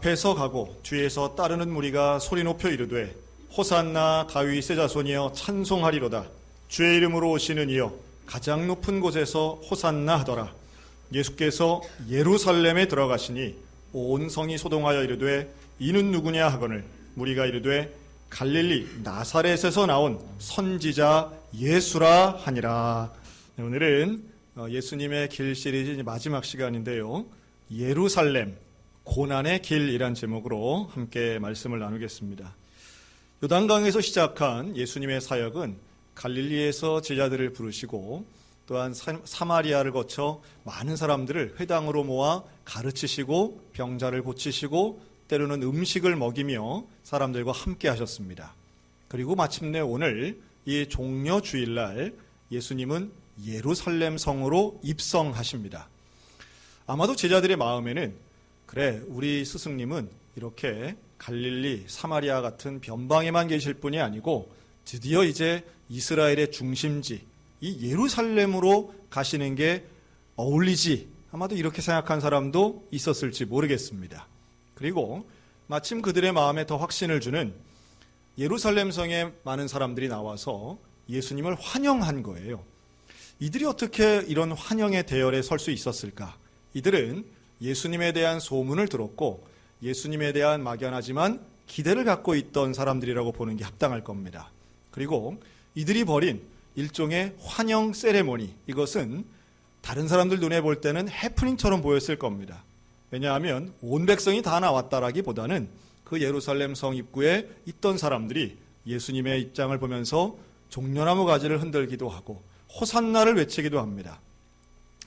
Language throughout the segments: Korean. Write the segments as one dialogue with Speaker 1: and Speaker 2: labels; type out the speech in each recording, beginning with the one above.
Speaker 1: 앞에서 가고 뒤에서 따르는 무리가 소리 높여 이르되 호산나 다윗의 자손이여 찬송하리로다. 주의 이름으로 오시는 이여 가장 높은 곳에서 호산나 하더라. 예수께서 예루살렘에 들어가시니 온 성이 소동하여 이르되 이는 누구냐 하거늘 무리가 이르되 갈릴리 나사렛에서 나온 선지자 예수라 하니라. 오늘은 예수님의 길 시리즈 마지막 시간인데요. 예루살렘 고난의 길이란 제목으로 함께 말씀을 나누겠습니다. 요단강에서 시작한 예수님의 사역은 갈릴리에서 제자들을 부르시고 또한 사마리아를 거쳐 많은 사람들을 회당으로 모아 가르치시고 병자를 고치시고 때로는 음식을 먹이며 사람들과 함께 하셨습니다. 그리고 마침내 오늘 이 종려 주일날 예수님은 예루살렘 성으로 입성하십니다. 아마도 제자들의 마음에는 그래, 우리 스승님은 이렇게 갈릴리, 사마리아 같은 변방에만 계실 분이 아니고 드디어 이제 이스라엘의 중심지 이 예루살렘으로 가시는 게 어울리지, 아마도 이렇게 생각한 사람도 있었을지 모르겠습니다. 그리고 마침 그들의 마음에 더 확신을 주는 예루살렘 성에 많은 사람들이 나와서 예수님을 환영한 거예요. 이들이 어떻게 이런 환영의 대열에 설 수 있었을까? 이들은 예수님에 대한 소문을 들었고 예수님에 대한 막연하지만 기대를 갖고 있던 사람들이라고 보는 게 합당할 겁니다. 그리고 이들이 벌인 일종의 환영 세레모니, 이것은 다른 사람들 눈에 볼 때는 해프닝처럼 보였을 겁니다. 왜냐하면 온 백성이 다 나왔다라기보다는 그 예루살렘 성 입구에 있던 사람들이 예수님의 입장을 보면서 종려나무 가지를 흔들기도 하고 호산나를 외치기도 합니다.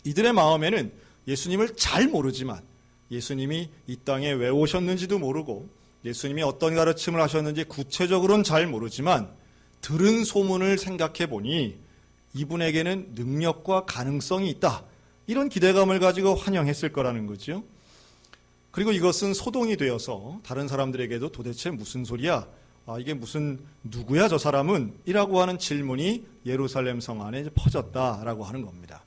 Speaker 1: 이들의 마음에는 예수님을 잘 모르지만 예수님이 이 땅에 왜 오셨는지도 모르고 예수님이 어떤 가르침을 하셨는지 구체적으로는 잘 모르지만 들은 소문을 생각해 보니 이분에게는 능력과 가능성이 있다, 이런 기대감을 가지고 환영했을 거라는 거죠. 그리고 이것은 소동이 되어서 다른 사람들에게도 도대체 무슨 소리야? 이게 무슨 누구야 저 사람은? 이라고 하는 질문이 예루살렘 성 안에 퍼졌다라고 하는 겁니다.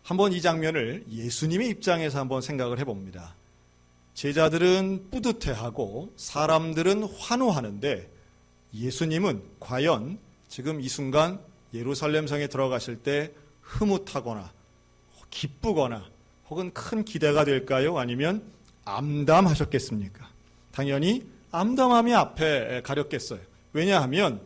Speaker 1: 한번 이 장면을 예수님의 입장에서 한번 생각을 해봅니다. 제자들은 뿌듯해하고 사람들은 환호하는데 예수님은 과연 지금 이 순간 예루살렘 성에 들어가실 때 흐뭇하거나 기쁘거나 혹은 큰 기대가 될까요? 아니면 암담하셨겠습니까? 당연히 암담함이 앞에 가렸겠어요. 왜냐하면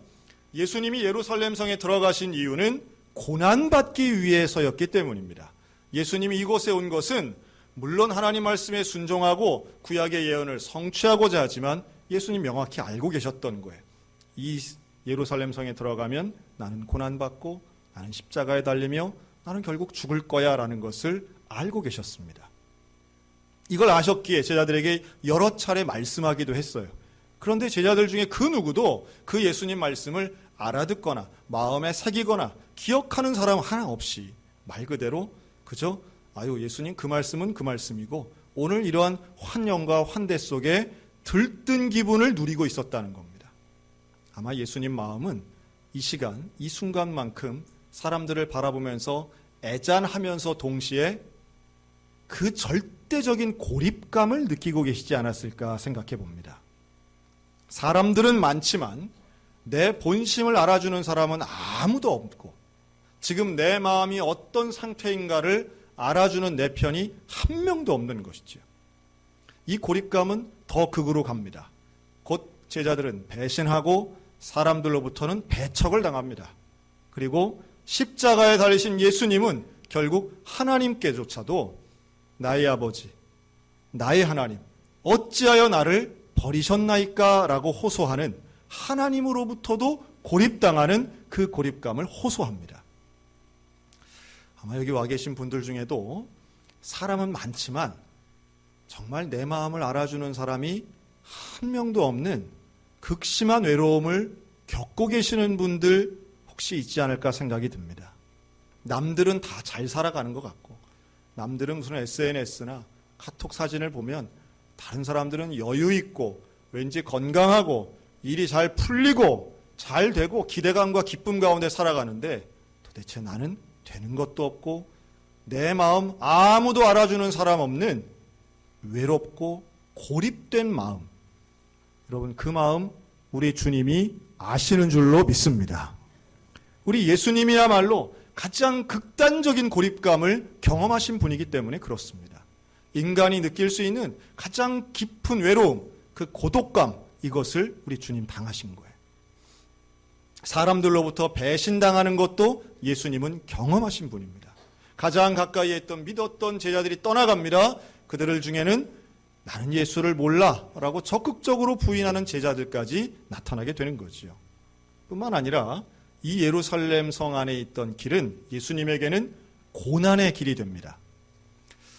Speaker 1: 예수님이 예루살렘 성에 들어가신 이유는 고난받기 위해서였기 때문입니다. 예수님이 이곳에 온 것은 물론 하나님 말씀에 순종하고 구약의 예언을 성취하고자 하지만 예수님 명확히 알고 계셨던 거예요. 이 예루살렘 성에 들어가면 나는 고난받고 나는 십자가에 달리며 나는 결국 죽을 거야 라는 것을 알고 계셨습니다. 이걸 아셨기에 제자들에게 여러 차례 말씀하기도 했어요. 그런데 제자들 중에 그 누구도 그 예수님 말씀을 알아듣거나 마음에 새기거나 기억하는 사람 하나 없이 말 그대로 그저 예수님 그 말씀은 그 말씀이고 오늘 이러한 환영과 환대 속에 들뜬 기분을 누리고 있었다는 겁니다. 아마 예수님 마음은 이 시간, 이 순간만큼 사람들을 바라보면서 애잔하면서 동시에 그 절대적인 고립감을 느끼고 계시지 않았을까 생각해 봅니다. 사람들은 많지만 내 본심을 알아주는 사람은 아무도 없고 지금 내 마음이 어떤 상태인가를 알아주는 내 편이 한 명도 없는 것이죠. 이 고립감은 더 극으로 갑니다. 곧 제자들은 배신하고 사람들로부터는 배척을 당합니다. 그리고 십자가에 달리신 예수님은 결국 하나님께조차도 나의 아버지, 나의 하나님, 어찌하여 나를 버리셨나이까? 라고 호소하는 하나님으로부터도 고립당하는 그 고립감을 호소합니다. 아마 여기 와 계신 분들 중에도 사람은 많지만 정말 내 마음을 알아주는 사람이 한 명도 없는 극심한 외로움을 겪고 계시는 분들 혹시 있지 않을까 생각이 듭니다. 남들은 다 잘 살아가는 것 같고 남들은 무슨 SNS나 카톡 사진을 보면 다른 사람들은 여유 있고 왠지 건강하고 일이 잘 풀리고 잘 되고 기대감과 기쁨 가운데 살아가는데 도대체 나는 되는 것도 없고 내 마음 아무도 알아주는 사람 없는 외롭고 고립된 마음, 여러분 그 마음 우리 주님이 아시는 줄로 믿습니다. 우리 예수님이야말로 가장 극단적인 고립감을 경험하신 분이기 때문에 그렇습니다. 인간이 느낄 수 있는 가장 깊은 외로움, 그 고독감, 이것을 우리 주님 당하신 거예요. 사람들로부터 배신당하는 것도 예수님은 경험하신 분입니다. 가장 가까이에 있던 믿었던 제자들이 떠나갑니다. 그들 중에는 나는 예수를 몰라 라고 적극적으로 부인하는 제자들까지 나타나게 되는 거지요. 뿐만 아니라 이 예루살렘 성 안에 있던 길은 예수님에게는 고난의 길이 됩니다.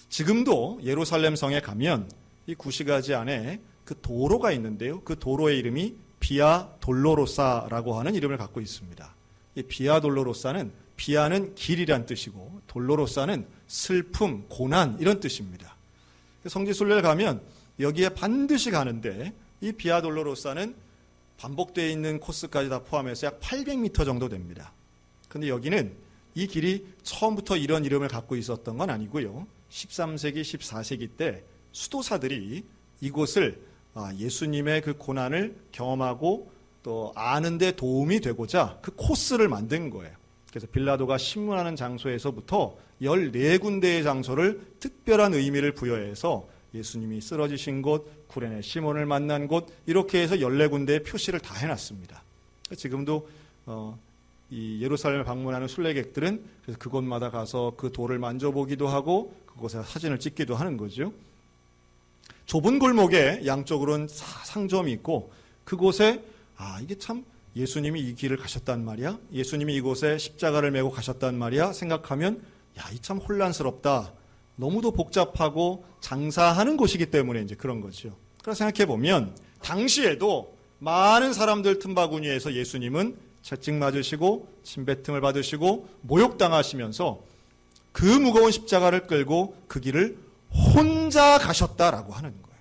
Speaker 1: 지금도 예루살렘 성에 가면 이 구시가지 안에 그 도로가 있는데요. 그 도로의 이름이 비아 돌로로사라고 하는 이름을 갖고 있습니다. 이 비아 돌로로사는 비아는 길이란 뜻이고 돌로로사는 슬픔, 고난 이런 뜻입니다. 성지순례를 가면 여기에 반드시 가는데 이 비아 돌로로사는 반복되어 있는 코스까지 다 포함해서 약 800m 정도 됩니다. 그런데 여기는 이 길이 처음부터 이런 이름을 갖고 있었던 건 아니고요. 13세기, 14세기 때 수도사들이 이곳을 예수님의 그 고난을 경험하고 또 아는 데 도움이 되고자 그 코스를 만든 거예요. 그래서 빌라도가 신문하는 장소에서부터 14군데의 장소를 특별한 의미를 부여해서 예수님이 쓰러지신 곳, 구레네 시몬을 만난 곳, 이렇게 해서 14군데의 표시를 다 해놨습니다. 지금도 이 예루살렘을 방문하는 순례객들은 그래서 그곳마다 가서 그 돌을 만져보기도 하고 그곳에 사진을 찍기도 하는 거죠. 좁은 골목에 양쪽으로는 상점이 있고 그곳에 이게 참 예수님이 이 길을 가셨단 말이야, 예수님이 이곳에 십자가를 메고 가셨단 말이야 생각하면 이 참 혼란스럽다, 너무도 복잡하고 장사하는 곳이기 때문에 이제 그런 거죠. 그래서 생각해 보면 당시에도 많은 사람들 틈바구니에서 예수님은 채찍 맞으시고 침뱉음을 받으시고 모욕당하시면서 그 무거운 십자가를 끌고 그 길을 혼자 가셨다라고 하는 거예요.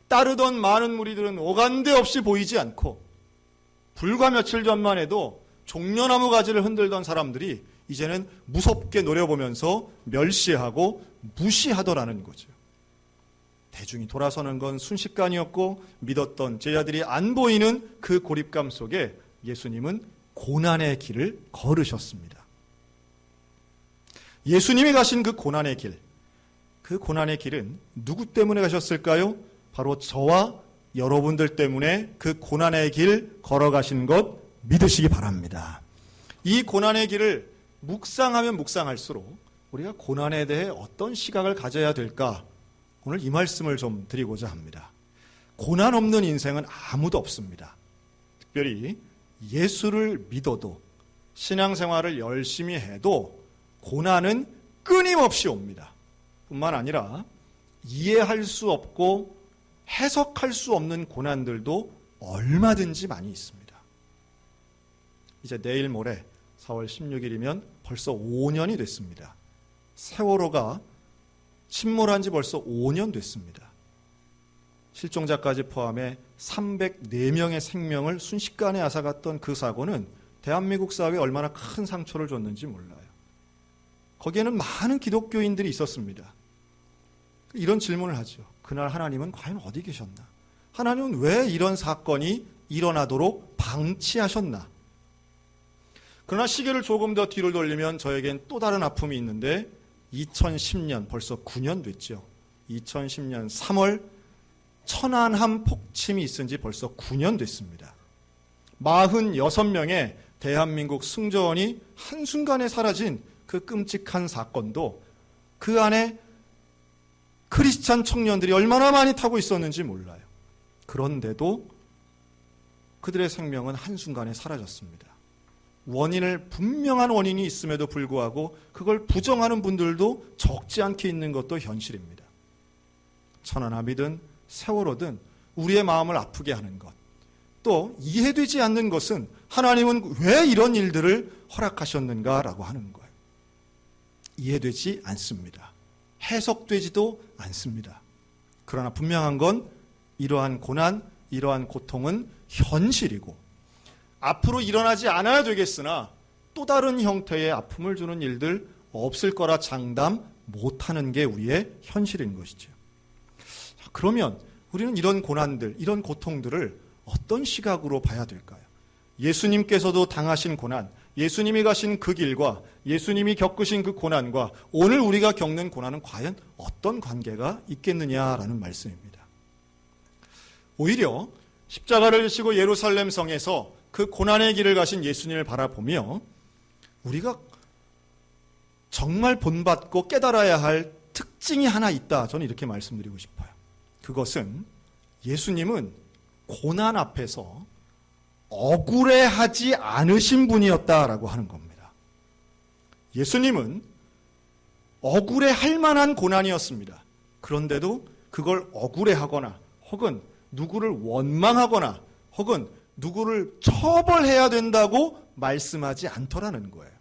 Speaker 1: 따르던 많은 무리들은 오간데 없이 보이지 않고 불과 며칠 전만 해도 종려나무 가지를 흔들던 사람들이 이제는 무섭게 노려보면서 멸시하고 무시하더라는 거죠. 대중이 돌아서는 건 순식간이었고 믿었던 제자들이 안 보이는 그 고립감 속에 예수님은 고난의 길을 걸으셨습니다. 예수님이 가신 그 고난의 길, 그 고난의 길은 누구 때문에 가셨을까요? 바로 저와 여러분들 때문에 그 고난의 길 걸어가신 것 믿으시기 바랍니다. 이 고난의 길을 묵상하면 묵상할수록 우리가 고난에 대해 어떤 시각을 가져야 될까? 오늘 이 말씀을 좀 드리고자 합니다. 고난 없는 인생은 아무도 없습니다. 특별히 예수를 믿어도 신앙생활을 열심히 해도 고난은 끊임없이 옵니다. 뿐만 아니라 이해할 수 없고 해석할 수 없는 고난들도 얼마든지 많이 있습니다. 이제 내일 모레 4월 16일이면 벌써 5년이 됐습니다. 세월호가 침몰한 지 벌써 5년 됐습니다. 실종자까지 포함해 304명의 생명을 순식간에 앗아갔던 그 사고는 대한민국 사회에 얼마나 큰 상처를 줬는지 몰라요. 거기에는 많은 기독교인들이 있었습니다. 이런 질문을 하죠. 그날 하나님은 과연 어디 계셨나? 하나님은 왜 이런 사건이 일어나도록 방치하셨나? 그러나 시계를 조금 더 뒤를 돌리면 저에겐 또 다른 아픔이 있는데 2010년 벌써 9년 됐죠. 2010년 3월 천안함 폭침이 있은 지 벌써 9년 됐습니다. 46명의 대한민국 승조원이 한순간에 사라진 그 끔찍한 사건도 그 안에 크리스찬 청년들이 얼마나 많이 타고 있었는지 몰라요. 그런데도 그들의 생명은 한순간에 사라졌습니다. 분명한 원인이 있음에도 불구하고 그걸 부정하는 분들도 적지 않게 있는 것도 현실입니다. 천안함이든 세월호든 우리의 마음을 아프게 하는 것, 또 이해되지 않는 것은 하나님은 왜 이런 일들을 허락하셨는가라고 하는 거예요. 이해되지 않습니다. 해석되지도 않습니다. 그러나 분명한 건 이러한 고난, 이러한 고통은 현실이고 앞으로 일어나지 않아야 되겠으나 또 다른 형태의 아픔을 주는 일들 없을 거라 장담 못하는 게 우리의 현실인 것이죠. 그러면 우리는 이런 고난들, 이런 고통들을 어떤 시각으로 봐야 될까요? 예수님께서도 당하신 고난, 예수님이 가신 그 길과 예수님이 겪으신 그 고난과 오늘 우리가 겪는 고난은 과연 어떤 관계가 있겠느냐라는 말씀입니다. 오히려 십자가를 지고 예루살렘 성에서 그 고난의 길을 가신 예수님을 바라보며 우리가 정말 본받고 깨달아야 할 특징이 하나 있다. 저는 이렇게 말씀드리고 싶어요. 그것은 예수님은 고난 앞에서 억울해하지 않으신 분이었다라고 하는 겁니다. 예수님은 억울해할 만한 고난이었습니다. 그런데도 그걸 억울해하거나 혹은 누구를 원망하거나 혹은 누구를 처벌해야 된다고 말씀하지 않더라는 거예요.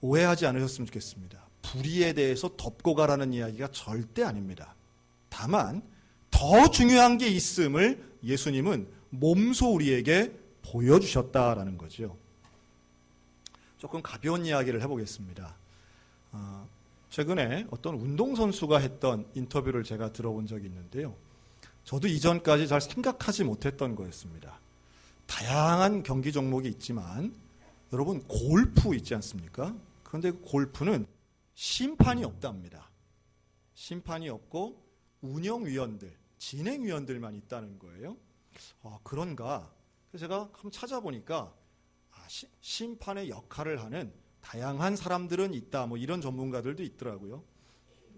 Speaker 1: 오해하지 않으셨으면 좋겠습니다. 불의에 대해서 덮고 가라는 이야기가 절대 아닙니다. 다만 더 중요한 게 있음을 예수님은 몸소 우리에게 보여주셨다라는 거죠. 조금 가벼운 이야기를 해보겠습니다. 최근에 어떤 운동선수가 했던 인터뷰를 제가 들어본 적이 있는데요. 저도 이전까지 잘 생각하지 못했던 거였습니다. 다양한 경기 종목이 있지만 여러분 골프 있지 않습니까? 그런데 그 골프는 심판이 없답니다. 심판이 없고 운영위원들, 진행위원들만 있다는 거예요. 그런가? 그래서 제가 한번 찾아보니까 심판의 역할을 하는 다양한 사람들은 있다. 뭐 이런 전문가들도 있더라고요.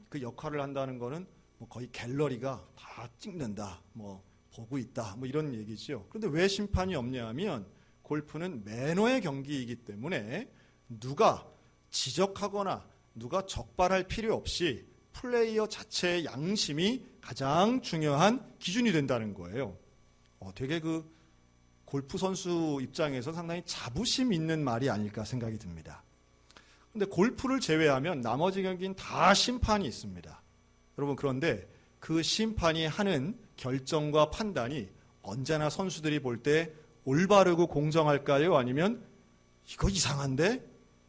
Speaker 1: 그 역할을 한다는 거는 뭐 거의 갤러리가 다 찍는다, 뭐 보고 있다, 뭐 이런 얘기죠. 그런데 왜 심판이 없냐 하면 골프는 매너의 경기이기 때문에 누가 지적하거나 누가 적발할 필요 없이 플레이어 자체의 양심이 가장 중요한 기준이 된다는 거예요. 되게 그 골프 선수 입장에서 상당히 자부심 있는 말이 아닐까 생각이 듭니다. 그런데 골프를 제외하면 나머지 경기는 다 심판이 있습니다. 여러분, 그런데 그 심판이 하는 결정과 판단이 언제나 선수들이 볼 때 올바르고 공정할까요? 아니면 이거 이상한데?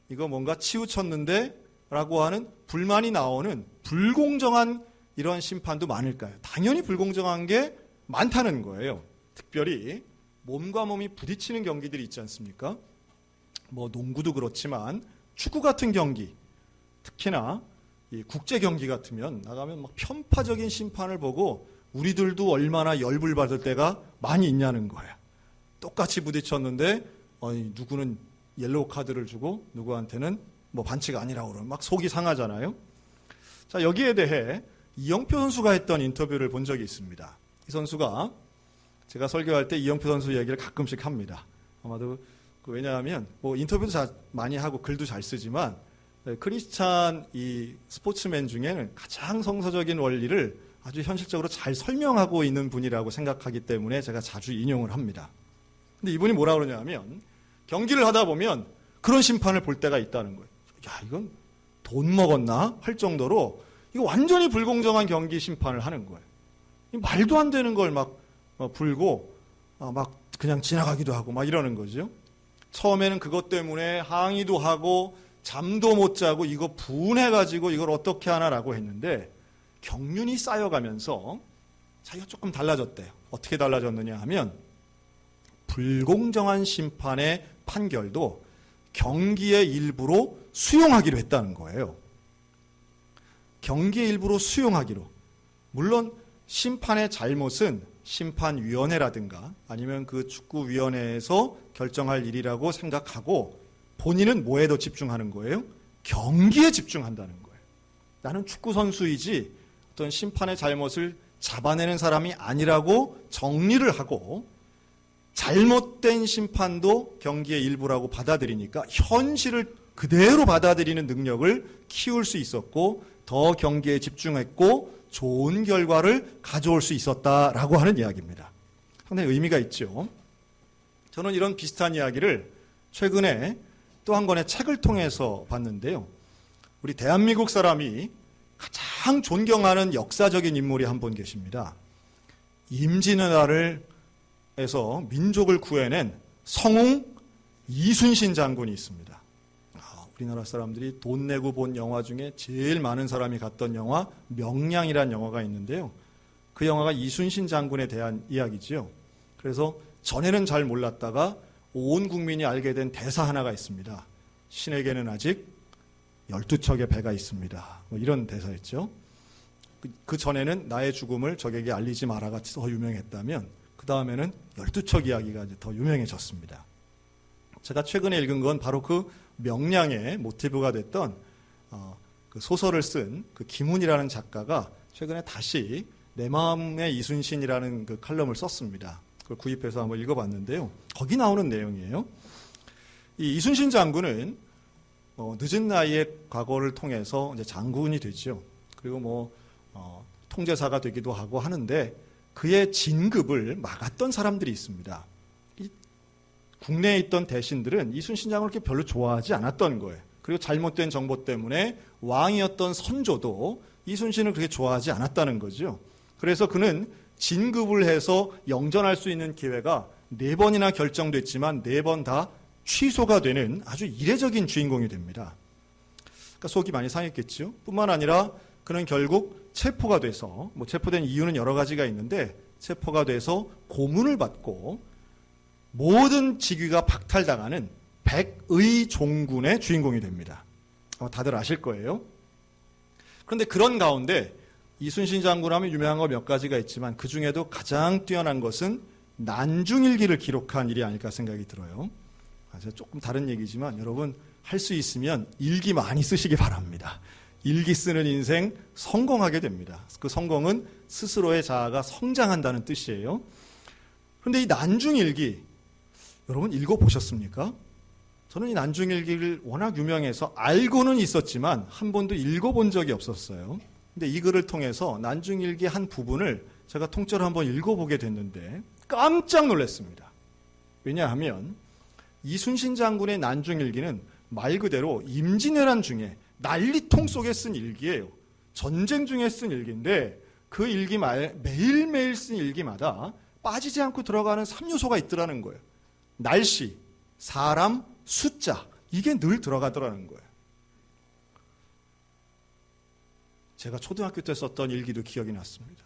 Speaker 1: 이거 뭔가 치우쳤는데? 라고 하는 불만이 나오는 불공정한 이런 심판도 많을까요? 당연히 불공정한 게 많다는 거예요. 특별히 몸과 몸이 부딪히는 경기들이 있지 않습니까? 뭐 농구도 그렇지만 축구 같은 경기, 특히나 이 국제 경기 같으면 나가면 막 편파적인 심판을 보고 우리들도 얼마나 열불 받을 때가 많이 있냐는 거야. 똑같이 부딪혔는데 누구는 옐로우 카드를 주고 누구한테는 뭐 반칙 아니라고 그러면 막 속이 상하잖아요. 자, 여기에 대해 이영표 선수가 했던 인터뷰를 본 적이 있습니다. 이 선수가 제가 설교할 때 이영표 선수 얘기를 가끔씩 합니다. 아마도 왜냐하면 뭐 인터뷰도 많이 하고 글도 잘 쓰지만 크리스찬 이 스포츠맨 중에는 가장 성서적인 원리를 아주 현실적으로 잘 설명하고 있는 분이라고 생각하기 때문에 제가 자주 인용을 합니다. 근데 이분이 뭐라 그러냐면 경기를 하다 보면 그런 심판을 볼 때가 있다는 거예요. 야, 이건 돈 먹었나 할 정도로 이거 완전히 불공정한 경기 심판을 하는 거예요. 말도 안 되는 걸 막 불고 막 그냥 지나가기도 하고 막 이러는 거죠. 처음에는 그것 때문에 항의도 하고 잠도 못 자고 이거 분해가지고 이걸 어떻게 하나라고 했는데 경륜이 쌓여가면서 자기가 조금 달라졌대요. 어떻게 달라졌느냐 하면 불공정한 심판의 판결도 경기의 일부로 수용하기로 했다는 거예요. 경기의 일부로 수용하기로. 물론 심판의 잘못은 심판위원회라든가 아니면 그 축구위원회에서 결정할 일이라고 생각하고 본인은 뭐에 더 집중하는 거예요? 경기에 집중한다는 거예요. 나는 축구 선수이지 어떤 심판의 잘못을 잡아내는 사람이 아니라고 정리를 하고 잘못된 심판도 경기의 일부라고 받아들이니까 현실을 그대로 받아들이는 능력을 키울 수 있었고 더 경기에 집중했고 좋은 결과를 가져올 수 있었다라고 하는 이야기입니다. 상당히 의미가 있죠. 저는 이런 비슷한 이야기를 최근에 또 한 권의 책을 통해서 봤는데요. 우리 대한민국 사람이 가장 존경하는 역사적인 인물이 한 분 계십니다. 임진왜란을 에서 민족을 구해낸 성웅 이순신 장군이 있습니다. 우리나라 사람들이 돈 내고 본 영화 중에 제일 많은 사람이 갔던 영화 명량이라는 영화가 있는데요. 그 영화가 이순신 장군에 대한 이야기지요. 그래서 전에는 잘 몰랐다가 온 국민이 알게 된 대사 하나가 있습니다. 신에게는 아직 12척의 배가 있습니다. 뭐 이런 대사였죠. 그 전에는 나의 죽음을 적에게 알리지 마라가 더 유명했다면 그 다음에는 12척 이야기가 이제 더 유명해졌습니다. 제가 최근에 읽은 건 바로 그 명량의 모티브가 됐던 그 소설을 쓴 그 김훈이라는 작가가 최근에 다시 내 마음의 이순신이라는 그 칼럼을 썼습니다. 그걸 구입해서 한번 읽어봤는데요. 거기 나오는 내용이에요. 이 이순신 장군은 늦은 나이에 과거를 통해서 이제 장군이 되죠. 그리고 통제사가 되기도 하고 하는데 그의 진급을 막았던 사람들이 있습니다. 국내에 있던 대신들은 이순신 장군을 그렇게 별로 좋아하지 않았던 거예요. 그리고 잘못된 정보 때문에 왕이었던 선조도 이순신을 그렇게 좋아하지 않았다는 거죠. 그래서 그는 진급을 해서 영전할 수 있는 기회가 4번이나 결정됐지만 4번 다 취소가 되는 아주 이례적인 주인공이 됩니다. 그러니까 속이 많이 상했겠죠. 뿐만 아니라 그는 결국 체포가 돼서 체포된 이유는 여러 가지가 있는데 체포가 돼서 고문을 받고 모든 직위가 박탈당하는 백의종군의 주인공이 됩니다. 다들 아실 거예요. 그런데 그런 가운데 이순신 장군 하면 유명한 거 몇 가지가 있지만 그 중에도 가장 뛰어난 것은 난중일기를 기록한 일이 아닐까 생각이 들어요. 조금 다른 얘기지만 여러분 할 수 있으면 일기 많이 쓰시기 바랍니다. 일기 쓰는 인생 성공하게 됩니다. 그 성공은 스스로의 자아가 성장한다는 뜻이에요. 그런데 이 난중일기 여러분 읽어보셨습니까? 저는 이 난중일기를 워낙 유명해서 알고는 있었지만 한 번도 읽어본 적이 없었어요. 근데 이 글을 통해서 난중일기 한 부분을 제가 통째로 한번 읽어보게 됐는데 깜짝 놀랐습니다. 왜냐하면 이순신 장군의 난중일기는 말 그대로 임진왜란 중에 난리통 속에 쓴 일기예요. 전쟁 중에 쓴 일기인데 그 일기 매일매일 쓴 일기마다 빠지지 않고 들어가는 3요소가 있더라는 거예요. 날씨, 사람, 숫자 이게 늘 들어가더라는 거예요. 제가 초등학교 때 썼던 일기도 기억이 났습니다.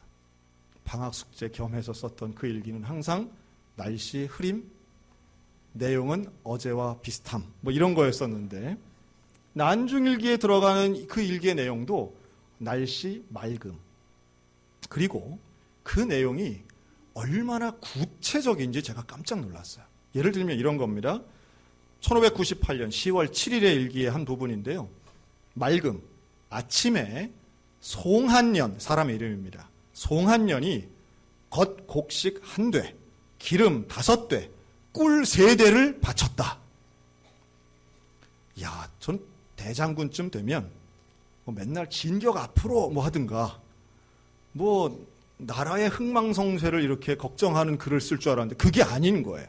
Speaker 1: 방학 숙제 겸해서 썼던 그 일기는 항상 날씨, 흐림, 내용은 어제와 비슷함 이런 거였었는데 난중일기에 들어가는 그 일기의 내용도 날씨, 맑음 그리고 그 내용이 얼마나 구체적인지 제가 깜짝 놀랐어요. 예를 들면 이런 겁니다. 1598년 10월 7일의 일기의 한 부분인데요. 맑음, 아침에 송한년, 사람의 이름입니다. 송한년이 겉곡식 1대, 기름 5대, 꿀 3대를 바쳤다. 야, 전 대장군쯤 되면 맨날 진격 앞으로 하든가 나라의 흥망성쇠를 이렇게 걱정하는 글을 쓸 줄 알았는데 그게 아닌 거예요.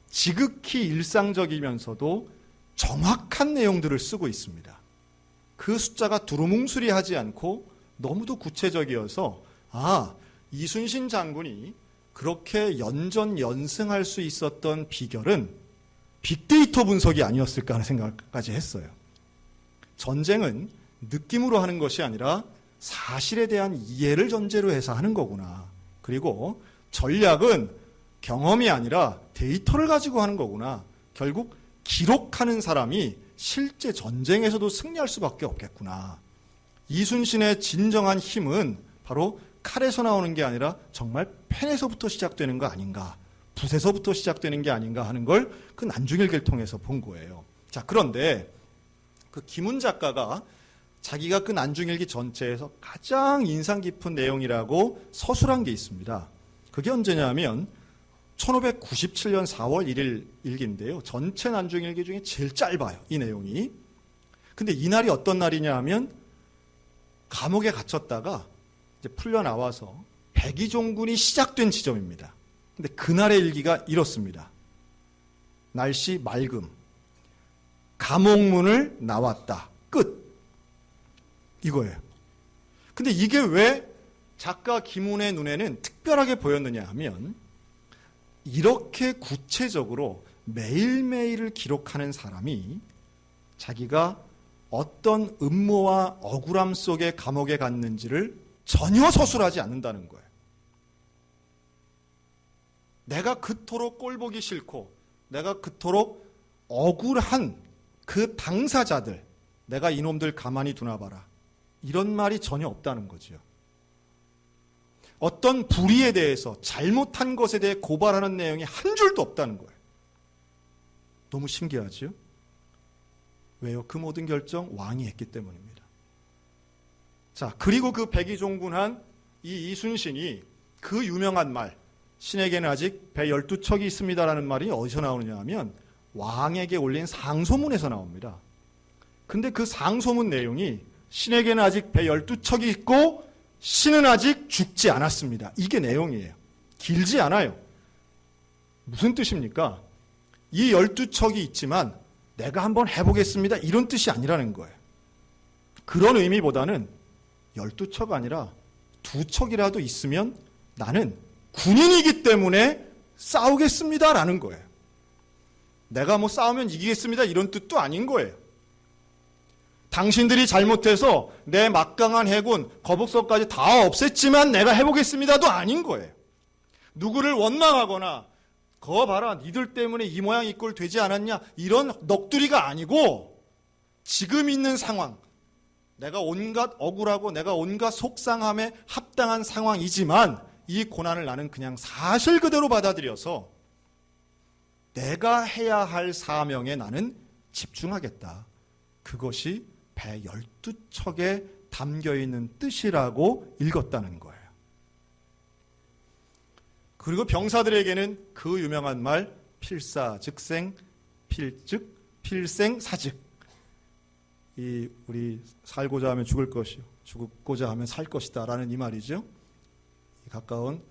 Speaker 1: 지극히 일상적이면서도 정확한 내용들을 쓰고 있습니다. 그 숫자가 두루뭉술이하지 않고 너무도 구체적이어서 이순신 장군이 그렇게 연전연승할 수 있었던 비결은 빅데이터 분석이 아니었을까 하는 생각까지 했어요. 전쟁은 느낌으로 하는 것이 아니라 사실에 대한 이해를 전제로 해서 하는 거구나. 그리고 전략은 경험이 아니라 데이터를 가지고 하는 거구나. 결국 기록하는 사람이 실제 전쟁에서도 승리할 수밖에 없겠구나. 이순신의 진정한 힘은 바로 칼에서 나오는 게 아니라 정말 펜에서부터 시작되는 거 아닌가, 붓에서부터 시작되는 게 아닌가 하는 걸 그 난중일기를 통해서 본 거예요. 자, 그런데 그 김훈 작가가 자기가 그 난중일기 전체에서 가장 인상 깊은 내용이라고 서술한 게 있습니다. 그게 언제냐면 1597년 4월 1일 일기인데요. 전체 난중일기 중에 제일 짧아요, 이 내용이. 근데 이 날이 어떤 날이냐 하면 감옥에 갇혔다가 이제 풀려 나와서 백의종군이 시작된 지점입니다. 근데 그날의 일기가 이렇습니다. 날씨 맑음, 감옥문을 나왔다. 끝. 이거예요. 근데 이게 왜 작가 김훈의 눈에는 특별하게 보였느냐 하면 이렇게 구체적으로 매일매일을 기록하는 사람이 자기가 어떤 음모와 억울함 속에 감옥에 갔는지를 전혀 서술하지 않는다는 거예요. 내가 그토록 꼴보기 싫고 내가 그토록 억울한 그 당사자들, 내가 이놈들 가만히 두나 봐라, 이런 말이 전혀 없다는 거죠. 어떤 불의에 대해서, 잘못한 것에 대해 고발하는 내용이 한 줄도 없다는 거예요. 너무 신기하죠? 왜요? 그 모든 결정 왕이 했기 때문입니다. 자, 그리고 그 백의종군한 이 이순신이 그 유명한 말, 신에게는 아직 배 12척이 있습니다라는 말이 어디서 나오느냐 하면 왕에게 올린 상소문에서 나옵니다. 근데 그 상소문 내용이 신에게는 아직 배 12척이 있고 신은 아직 죽지 않았습니다. 이게 내용이에요. 길지 않아요. 무슨 뜻입니까? 이 12척이 있지만 내가 한번 해보겠습니다, 이런 뜻이 아니라는 거예요. 그런 의미보다는 12척 아니라 2척이라도 있으면 나는 군인이기 때문에 싸우겠습니다라는 거예요. 내가 뭐 싸우면 이기겠습니다 이런 뜻도 아닌 거예요. 당신들이 잘못해서 내 막강한 해군, 거북선까지 다 없앴지만 내가 해보겠습니다도 아닌 거예요. 누구를 원망하거나 거 봐라 니들 때문에 이 모양 이 꼴 되지 않았냐 이런 넋두리가 아니고 지금 있는 상황, 내가 온갖 억울하고 내가 온갖 속상함에 합당한 상황이지만 이 고난을 나는 그냥 사실 그대로 받아들여서 내가 해야 할 사명에 나는 집중하겠다. 그것이 배 12척에 담겨있는 뜻이라고 읽었다는 거예요. 그리고 병사들에게는 그 유명한 말 필사즉생, 필즉, 필생사즉, 이 우리 살고자 하면 죽을 것이요 죽고자 하면 살 것이다 라는 이 말이죠. 가까운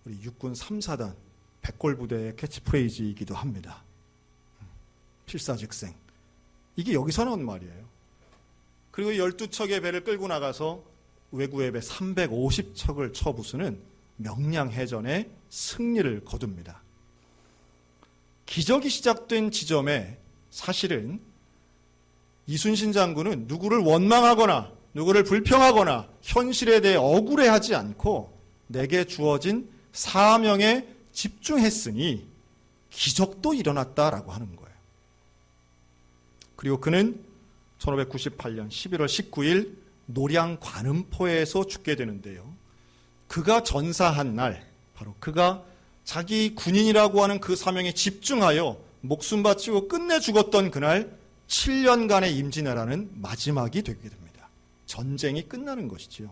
Speaker 1: 우리 육군 3사단 백골부대의 캐치프레이즈이기도 합니다. 필사즉생, 이게 여기서 나온 말이에요. 그리고 12척의 배를 끌고 나가서 왜구의 배 350척을 쳐부수는 명량해전의 승리를 거둡니다. 기적이 시작된 지점에 사실은 이순신 장군은 누구를 원망하거나 누구를 불평하거나 현실에 대해 억울해하지 않고 내게 주어진 사명에 집중했으니 기적도 일어났다라고 하는 거예요. 그리고 그는 1598년 11월 19일 노량 관음포에서 죽게 되는데요. 그가 전사한 날, 바로 그가 자기 군인이라고 하는 그 사명에 집중하여 목숨 바치고 끝내 죽었던 그날 7년간의 임진왜란은 마지막이 되게 됩니다. 전쟁이 끝나는 것이지요.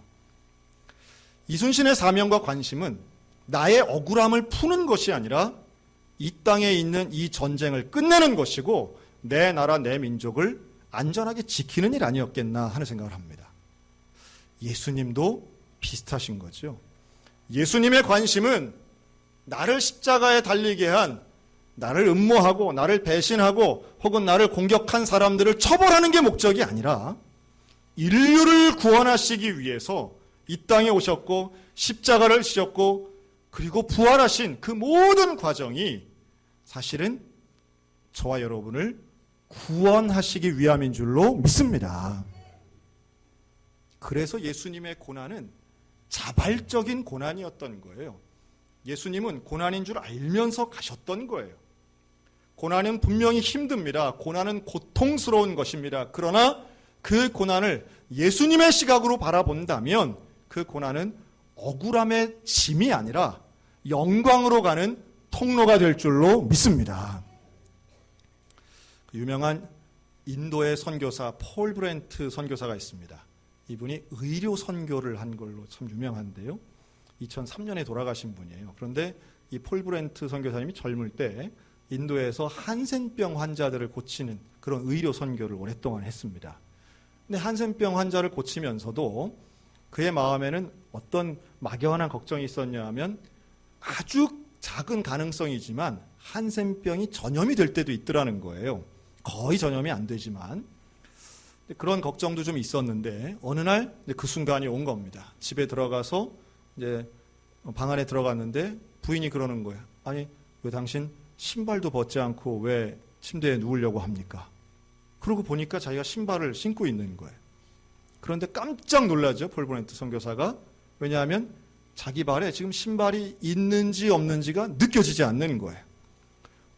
Speaker 1: 이순신의 사명과 관심은 나의 억울함을 푸는 것이 아니라 이 땅에 있는 이 전쟁을 끝내는 것이고 내 나라 내 민족을 안전하게 지키는 일 아니었겠나 하는 생각을 합니다. 예수님도 비슷하신 거죠. 예수님의 관심은 나를 십자가에 달리게 한, 나를 음모하고 나를 배신하고 혹은 나를 공격한 사람들을 처벌하는 게 목적이 아니라 인류를 구원하시기 위해서 이 땅에 오셨고 십자가를 지셨고 그리고 부활하신 그 모든 과정이 사실은 저와 여러분을 구원하시기 위함인 줄로 믿습니다. 그래서 예수님의 고난은 자발적인 고난이었던 거예요. 예수님은 고난인 줄 알면서 가셨던 거예요. 고난은 분명히 힘듭니다. 고난은 고통스러운 것입니다. 그러나 그 고난을 예수님의 시각으로 바라본다면 그 고난은 억울함의 짐이 아니라 영광으로 가는 통로가 될 줄로 믿습니다. 그 유명한 인도의 선교사 폴 브렌트 선교사가 있습니다. 이분이 의료 선교를 한 걸로 참 유명한데요. 2003년에 돌아가신 분이에요. 그런데 이 폴 브렌트 선교사님이 젊을 때 인도에서 한센병 환자들을 고치는 그런 의료 선교를 오랫동안 했습니다. 근데 한센병 환자를 고치면서도 그의 마음에는 어떤 막연한 걱정이 있었냐 하면 아주 작은 가능성이지만 한센병이 전염이 될 때도 있더라는 거예요. 거의 전염이 안 되지만 그런 걱정도 좀 있었는데 어느 날 그 순간이 온 겁니다. 집에 들어가서 이제 방 안에 들어갔는데 부인이 그러는 거예요. 아니 왜 당신 신발도 벗지 않고 왜 침대에 누우려고 합니까? 그러고 보니까 자기가 신발을 신고 있는 거예요. 그런데 깜짝 놀라죠, 폴 브렌트 선교사가. 왜냐하면 자기 발에 지금 신발이 있는지 없는지가 느껴지지 않는 거예요.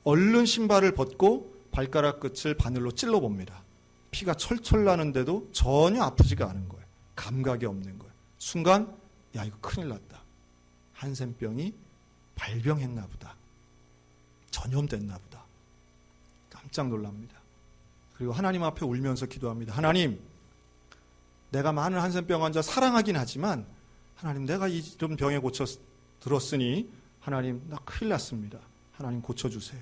Speaker 1: 얼른 신발을 벗고 발가락 끝을 바늘로 찔러봅니다. 피가 철철 나는데도 전혀 아프지가 않은 거예요. 감각이 없는 거예요. 순간 야, 이거 큰일 났다. 한센병이 발병했나 보다. 전염됐나 보다. 깜짝 놀랍니다. 그리고 하나님 앞에 울면서 기도합니다. 하나님, 내가 많은 한센병 환자 사랑하긴 하지만 하나님, 내가 이런 병에 고쳐 들었으니 하나님, 나 큰일 났습니다. 하나님, 고쳐주세요.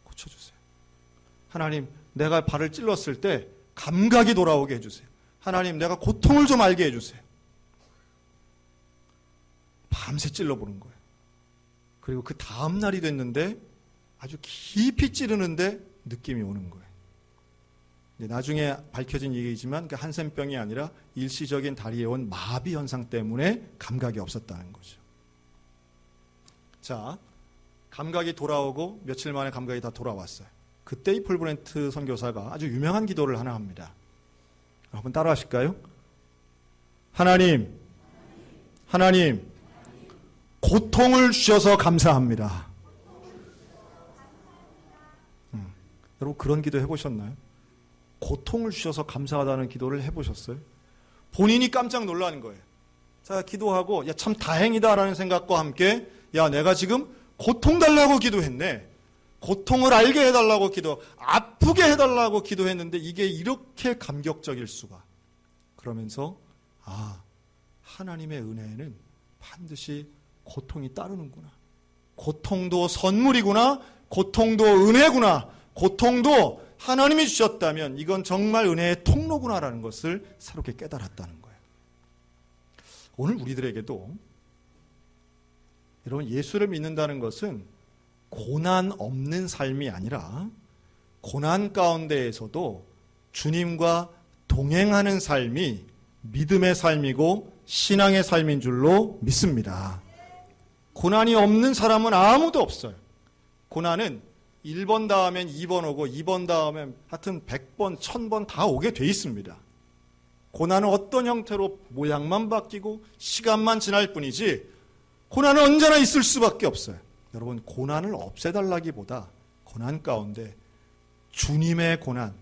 Speaker 1: 고쳐주세요. 하나님, 내가 발을 찔렀을 때 감각이 돌아오게 해주세요. 하나님, 내가 고통을 좀 알게 해주세요. 밤새 찔러보는 거예요. 그리고 그 다음 날이 됐는데 아주 깊이 찌르는데 느낌이 오는 거예요. 나중에 밝혀진 얘기지만 그 한센병이 아니라 일시적인 다리에 온 마비 현상 때문에 감각이 없었다는 거죠. 자, 감각이 돌아오고 며칠 만에 감각이 다 돌아왔어요. 그때 이 폴 브렌트 선교사가 아주 유명한 기도를 하나 합니다. 한번 따라 하실까요? 하나님, 고통을 주셔서 감사합니다. 여러분, 그런 기도 해보셨나요? 고통을 주셔서 감사하다는 기도를 해보셨어요? 본인이 깜짝 놀라는 거예요. 자, 기도하고, 야, 참 다행이다라는 생각과 함께, 야, 내가 지금 고통 달라고 기도했네. 고통을 알게 해달라고 아프게 해달라고 기도했는데 이게 이렇게 감격적일 수가. 그러면서, 아, 하나님의 은혜에는 반드시 고통이 따르는구나. 고통도 선물이구나. 고통도 은혜구나. 고통도 하나님이 주셨다면 이건 정말 은혜의 통로구나라는 것을 새롭게 깨달았다는 거예요. 오늘 우리들에게도 여러분, 예수를 믿는다는 것은 고난 없는 삶이 아니라 고난 가운데에서도 주님과 동행하는 삶이 믿음의 삶이고 신앙의 삶인 줄로 믿습니다. 고난이 없는 사람은 아무도 없어요. 고난은 1번 다음엔 2번 오고 2번 다음엔 하여튼 100번, 1000번 다 오게 돼 있습니다. 고난은 어떤 형태로 모양만 바뀌고 시간만 지날 뿐이지 고난은 언제나 있을 수밖에 없어요. 여러분, 고난을 없애달라기보다 고난 가운데 주님의 고난,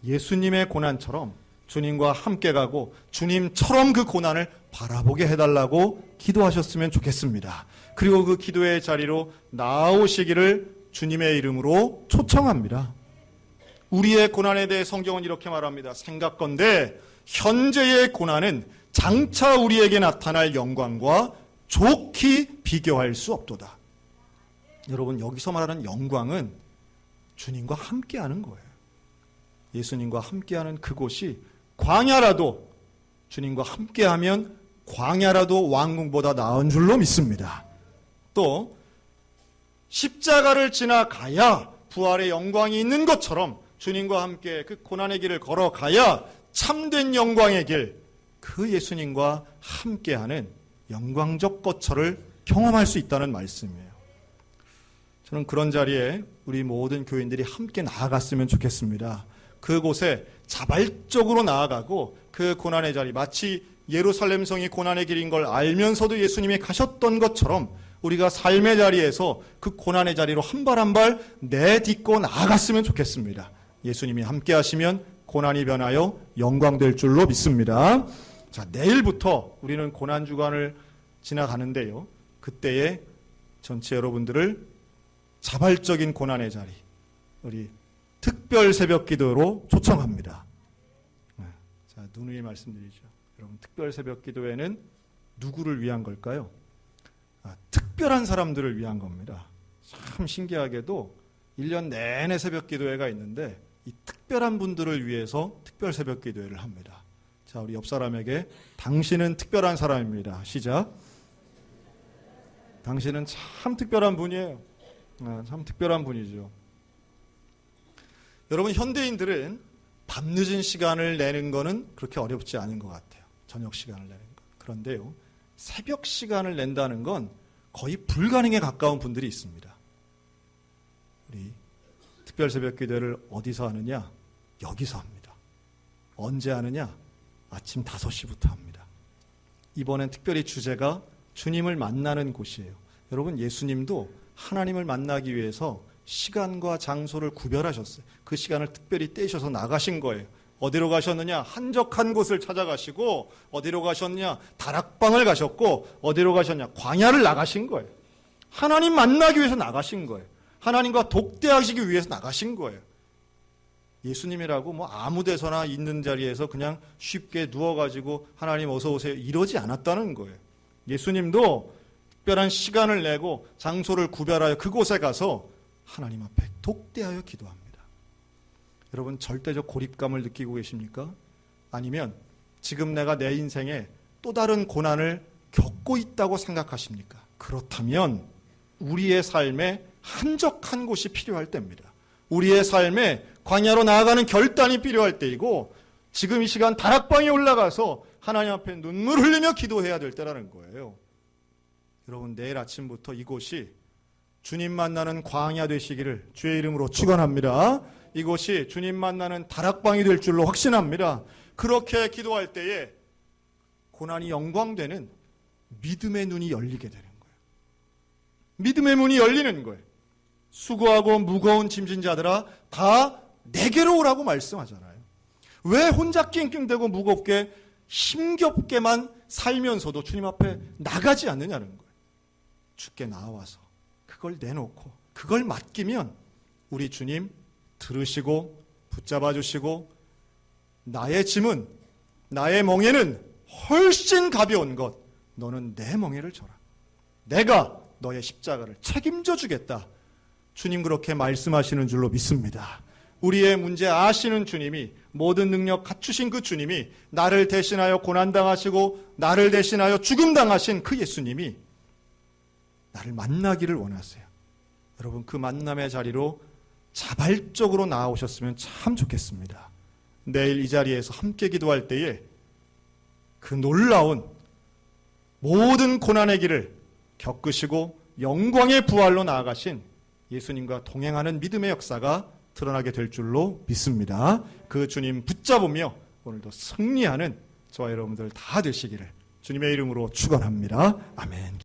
Speaker 1: 예수님의 고난처럼 주님과 함께 가고 주님처럼 그 고난을 바라보게 해달라고 기도하셨으면 좋겠습니다. 그리고 그 기도의 자리로 나오시기를 주님의 이름으로 초청합니다. 우리의 고난에 대해 성경은 이렇게 말합니다. 생각건대 현재의 고난은 장차 우리에게 나타날 영광과 좋게 비교할 수 없도다. 여러분, 여기서 말하는 영광은 주님과 함께하는 거예요. 예수님과 함께하는 그곳이 광야라도 주님과 함께하면 광야라도 왕궁보다 나은 줄로 믿습니다. 또 십자가를 지나가야 부활의 영광이 있는 것처럼 주님과 함께 그 고난의 길을 걸어가야 참된 영광의 길, 그 예수님과 함께하는 영광적 거처를 경험할 수 있다는 말씀이에요. 저는 그런 자리에 우리 모든 교인들이 함께 나아갔으면 좋겠습니다. 그곳에 자발적으로 나아가고 그 고난의 자리, 마치 예루살렘 성이 고난의 길인 걸 알면서도 예수님이 가셨던 것처럼 우리가 삶의 자리에서 그 고난의 자리로 한 발 한 발 내딛고 나아갔으면 좋겠습니다. 예수님이 함께 하시면 고난이 변하여 영광될 줄로 믿습니다. 자, 내일부터 우리는 고난 주간을 지나가는데요. 그때에 전체 여러분들을 자발적인 고난의 자리, 우리 특별 새벽 기도로 초청합니다. 자, 누누이 말씀드리죠. 여러분, 특별 새벽 기도회는 누구를 위한 걸까요? 특별한 사람들을 위한 겁니다. 참 신기하게도 1년 내내 새벽 기도회가 있는데 이 특별한 분들을 위해서 특별 새벽 기도회를 합니다. 자, 우리 옆 사람에게 당신은 특별한 사람입니다. 시작. 당신은 참 특별한 분이에요. 참 특별한 분이죠. 여러분, 현대인들은 밤늦은 시간을 내는 거는 그렇게 어렵지 않은 것 같아요. 저녁 시간을 내는 거. 그런데요, 새벽 시간을 낸다는 건 거의 불가능에 가까운 분들이 있습니다. 우리 특별 새벽 기도를 어디서 하느냐? 여기서 합니다. 언제 하느냐? 아침 5시부터 합니다. 이번엔 특별히 주제가 주님을 만나는 곳이에요. 여러분, 예수님도 하나님을 만나기 위해서 시간과 장소를 구별하셨어요. 그 시간을 특별히 떼셔서 나가신 거예요. 어디로 가셨느냐? 한적한 곳을 찾아가시고, 어디로 가셨냐? 다락방을 가셨고, 어디로 가셨냐? 광야를 나가신 거예요. 하나님 만나기 위해서 나가신 거예요. 하나님과 독대하시기 위해서 나가신 거예요. 예수님이라고 뭐 아무 데서나 있는 자리에서 그냥 쉽게 누워가지고 하나님 어서 오세요 이러지 않았다는 거예요. 예수님도 특별한 시간을 내고 장소를 구별하여 그곳에 가서 하나님 앞에 독대하여 기도합니다. 여러분, 절대적 고립감을 느끼고 계십니까? 아니면 지금 내가 내 인생에 또 다른 고난을 겪고 있다고 생각하십니까? 그렇다면 우리의 삶에 한적한 곳이 필요할 때입니다. 우리의 삶에 광야로 나아가는 결단이 필요할 때이고, 지금 이 시간 다락방에 올라가서 하나님 앞에 눈물 흘리며 기도해야 될 때라는 거예요. 여러분, 내일 아침부터 이곳이 주님 만나는 광야 되시기를 주의 이름으로 축원합니다. 이곳이 주님 만나는 다락방이 될 줄로 확신합니다. 그렇게 기도할 때에 고난이 영광되는 믿음의 눈이 열리게 되는 거예요. 믿음의 문이 열리는 거예요. 수고하고 무거운 짐진 자들아 다 내게로 오라고 말씀하잖아요. 왜 혼자 낑낑대고 무겁게 힘겹게만 살면서도 주님 앞에 나가지 않느냐는 거예요. 주께 나와서 그걸 내놓고 그걸 맡기면 우리 주님 들으시고 붙잡아 주시고, 나의 짐은, 나의 멍에는 훨씬 가벼운 것, 너는 내 멍에를 져라. 내가 너의 십자가를 책임져 주겠다. 주님 그렇게 말씀하시는 줄로 믿습니다. 우리의 문제 아시는 주님이, 모든 능력 갖추신 그 주님이, 나를 대신하여 고난당하시고 나를 대신하여 죽음당하신 그 예수님이 나를 만나기를 원하세요. 여러분, 그 만남의 자리로 자발적으로 나아오셨으면 참 좋겠습니다. 내일 이 자리에서 함께 기도할 때에 그 놀라운 모든 고난의 길을 겪으시고 영광의 부활로 나아가신 예수님과 동행하는 믿음의 역사가 드러나게 될 줄로 믿습니다. 그 주님 붙잡으며 오늘도 승리하는 저와 여러분들 다 되시기를 주님의 이름으로 축원합니다. 아멘.